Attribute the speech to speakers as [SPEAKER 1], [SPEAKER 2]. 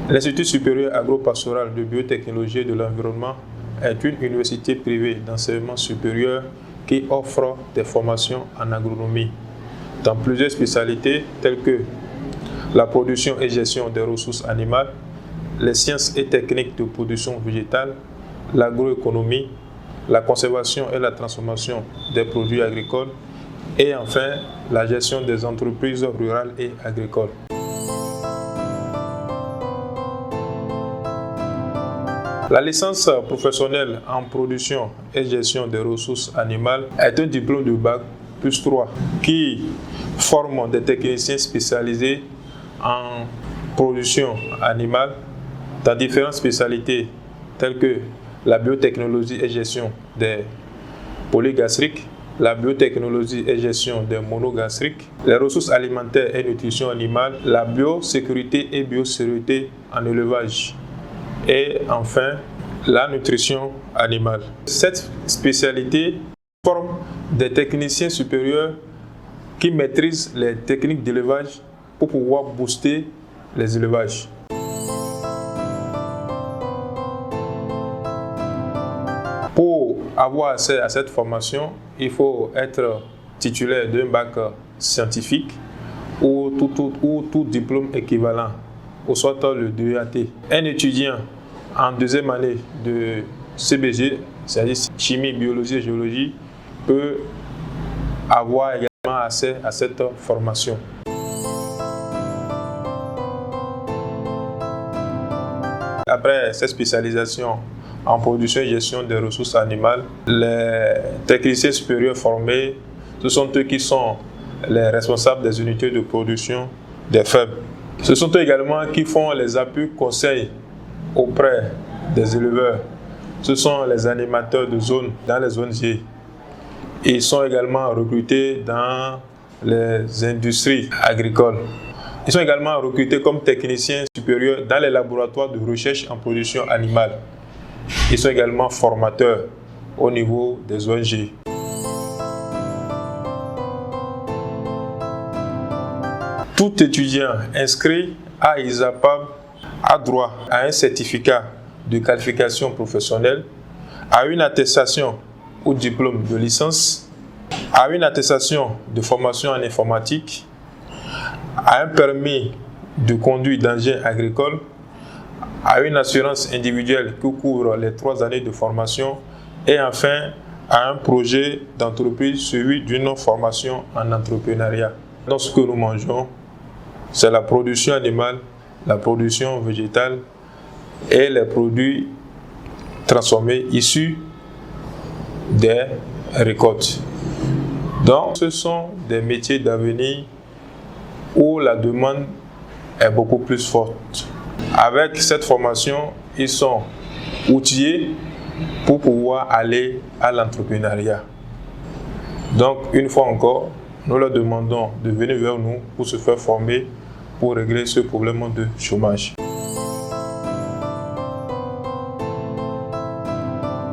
[SPEAKER 1] L'Institut supérieur agro-pastoral de biotechnologie et de l'environnement est une université privée d'enseignement supérieur qui offre des formations en agronomie dans plusieurs spécialités telles que la production et gestion des ressources animales, les sciences et techniques de production végétale, l'agroéconomie, la conservation et la transformation des produits agricoles et enfin la gestion des entreprises rurales et agricoles. La licence professionnelle en production et gestion des ressources animales est un diplôme de Bac plus 3 qui forme des techniciens spécialisés en production animale dans différentes spécialités telles que la biotechnologie et gestion des polygastriques, la biotechnologie et gestion des monogastriques, les ressources alimentaires et nutrition animale, la biosécurité et biosécurité en élevage et enfin la nutrition animale. Cette spécialité forme des techniciens supérieurs qui maîtrisent les techniques d'élevage pour pouvoir booster les élevages. Pour avoir accès à cette formation, il faut être titulaire d'un bac scientifique ou tout diplôme équivalent, ou soit le DEAT. Un étudiant en deuxième année de CBG, c'est-à-dire chimie, biologie et géologie, peut avoir également accès à cette formation. Après cette spécialisation en production et gestion des ressources animales, les techniciens supérieurs formés, ce sont eux qui sont les responsables des unités de production des fermes. Ce sont eux également qui font les appuis conseils auprès des éleveurs. Ce sont les animateurs de zone dans les zones G. Ils sont également recrutés dans les industries agricoles. Ils sont également recrutés comme techniciens supérieurs dans les laboratoires de recherche en production animale. Ils sont également formateurs au niveau des ONG. Tout étudiant inscrit à ISAPAB a droit à un certificat de qualification professionnelle, à une attestation ou diplôme de licence, à une attestation de formation en informatique, à un permis de conduite d'engin agricole, à une assurance individuelle qui couvre les 3 années de formation et enfin à un projet d'entreprise suivi d'une formation en entrepreneuriat. Dans ce que nous mangeons, c'est la production animale, la production végétale et les produits transformés issus des récoltes. Donc, ce sont des métiers d'avenir où la demande est beaucoup plus forte. Avec cette formation, ils sont outillés pour pouvoir aller à l'entrepreneuriat. Donc, une fois encore, nous leur demandons de venir vers nous pour se faire former pour régler ce problème de chômage.